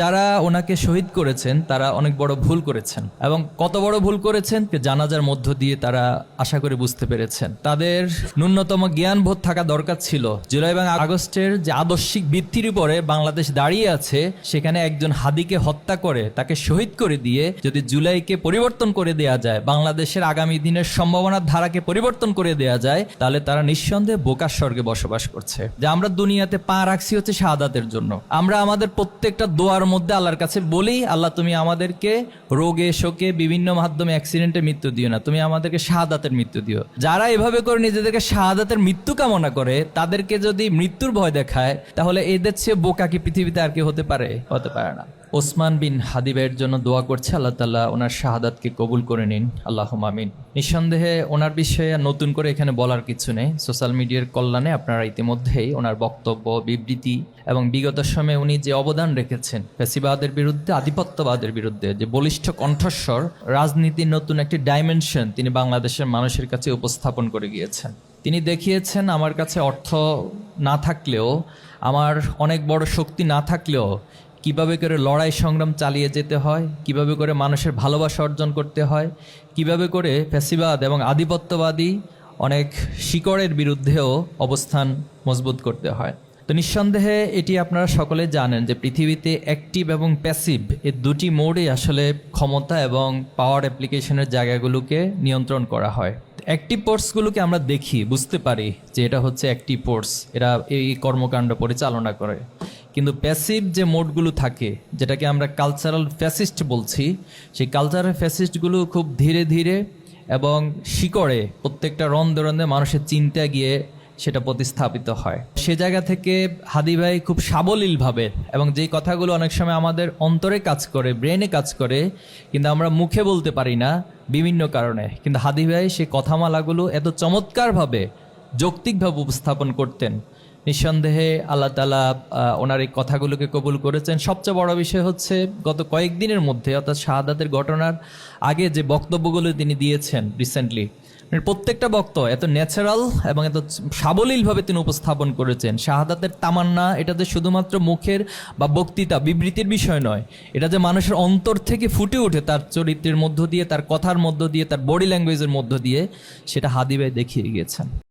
যারা ওনাকে শহীদ করেছেন তারা অনেক বড় ভুল করেছেন, এবং কত বড় ভুল করেছেন জানাজার মধ্য দিয়ে তারা আশা করে বুঝতে পেরেছেন। তাদের ন্যূনতম জ্ঞানবোধ থাকা দরকার ছিল। জুলাই এবং আগস্টের যে আদর্শিক ভিত্তির উপরে বাংলাদেশ দাঁড়িয়ে আছে, সেখানে একজন হাদিকে হত্যা করে তাকে শহীদ করে দিয়ে যদি জুলাইকে পরিবর্তন করে দেয়া যায়, বাংলাদেশের আগামী দিনের সম্ভাবনার ধারাকে পরিবর্তন করে দেয়া যায়, তাহলে তারা নিঃসন্দেহে বোকার স্বর্গে বসবাস করছে। যে আমরা দুনিয়াতে পা রাখছি হচ্ছে শাহাদাতের জন্য। আমরা আমাদের প্রত্যেকটা দোয়ার মধ্যে আল্লাহর কাছে বলি, আল্লাহ তুমি আমাদেরকে রোগে শোকে বিভিন্ন মাধ্যমে অ্যাক্সিডেন্টে মৃত্যু দিও না, তুমি আমাদেরকে শাহাদাতের মৃত্যু দিও। যারা এভাবে করে নিজেদেরকে শাহাদাতের মৃত্যু কামনা করে, তাদেরকে যদি মৃত্যুর ভয় দেখায়, তাহলে এদের চেয়ে বোকা কি পৃথিবীতে আর কি হতে পারে? হতে পারে না। ওসমান বিন হাদি ভাইয়ের জন্য দোয়া করছে, আল্লাহ তাআলা ওনার শাহাদাতকে কবুল করে নিন, আল্লাহুম্মা আমিন। নিঃসন্দেহে ওনার বিষয়ে নতুন করে এখানে বলার কিছু নেই। সোশ্যাল মিডিয়ার কল্যাণে আপনারা ইতিমধ্যেই ওনার বক্তব্য, বিবৃতি এবং বিগত সময়ে উনি যে অবদান রেখেছেন ফ্যাসিবাদের বিরুদ্ধে, আধিপত্যবাদের বিরুদ্ধে যে বলিষ্ঠ কণ্ঠস্বর, রাজনীতির নতুন একটি ডাইমেনশন তিনি বাংলাদেশের মানুষের কাছে উপস্থাপন করে গিয়েছেন। তিনি দেখিয়েছেন আমার কাছে অর্থ না থাকলেও, আমার অনেক বড় শক্তি না থাকলেও কিভাবে করে লড়াই সংগ্রাম চালিয়ে যেতে হয়, কিভাবে করে মানুষের ভালোবাসা অর্জন করতে হয়, কিভাবে করে ফ্যাসিবাদ এবং আধিপত্যবাদী অনেক শিকড়ের বিরুদ্ধেও অবস্থান মজবুত করতে হয়। তো নিঃসন্দেহে এটি আপনারা সকলে জানেন যে পৃথিবীতে অ্যাক্টিভ এবং প্যাসিভ এই দুটি মোডে আসলে ক্ষমতা এবং পাওয়ার অ্যাপ্লিকেশনের জায়গাগুলোকে নিয়ন্ত্রণ করা হয়। অ্যাক্টিভ ফোর্সগুলোকে আমরা দেখি, বুঝতে পারি যে এটা হচ্ছে অ্যাক্টিভ ফোর্স, এরা এই কর্মকাণ্ড পরিচালনা করে। কিন্তু প্যাসিভ যে মোডগুলো থাকে, যেটাকে আমরা কালচারাল ফ্যাসিস্ট বলছি, সেই কালচারাল ফ্যাসিস্টগুলো খুব ধীরে ধীরে এবং শিকড়ে প্রত্যেকটা রন্ধে রন্ধে মানুষের চিন্তা গিয়ে সেটা প্রতিস্থাপিত হয়। সে জায়গা থেকে হাদি ভাই খুব সাবলীলভাবে, এবং যেই কথাগুলো অনেক সময় আমাদের অন্তরে কাজ করে, ব্রেনে কাজ করে, কিন্তু আমরা মুখে বলতে পারি না বিভিন্ন কারণে, কিন্তু হাদি ভাই সেই কথামালাগুলো এত চমৎকারভাবে, যৌক্তিকভাবে উপস্থাপন করতেন। নিঃসন্দেহে আল্লাহ তাআলা ওনার এই কথাগুলোকে কবুল করেছেন। সবচেয়ে বড় বিষয় হচ্ছে গত কয়েকদিনের মধ্যে, অর্থাৎ শাহাদাতের ঘটনার আগে যে বক্তব্যগুলো তিনি দিয়েছেন রিসেন্টলি, প্রত্যেকটা বক্তব্য এত ন্যাচারাল এবং এত সাবলীলভাবে তিনি উপস্থাপন করেছেন। শাহাদাতের তামান্না এটা যে শুধুমাত্র মুখের বা বক্তৃতা বিবৃতির বিষয় নয়, এটা যে মানুষের অন্তর থেকে ফুটে ওঠে তার চরিত্রের মধ্য দিয়ে, তার কথার মধ্য দিয়ে, তার বডি ল্যাঙ্গুয়েজের মধ্য দিয়ে, সেটা হাদি ভাই দেখিয়ে গিয়েছেন।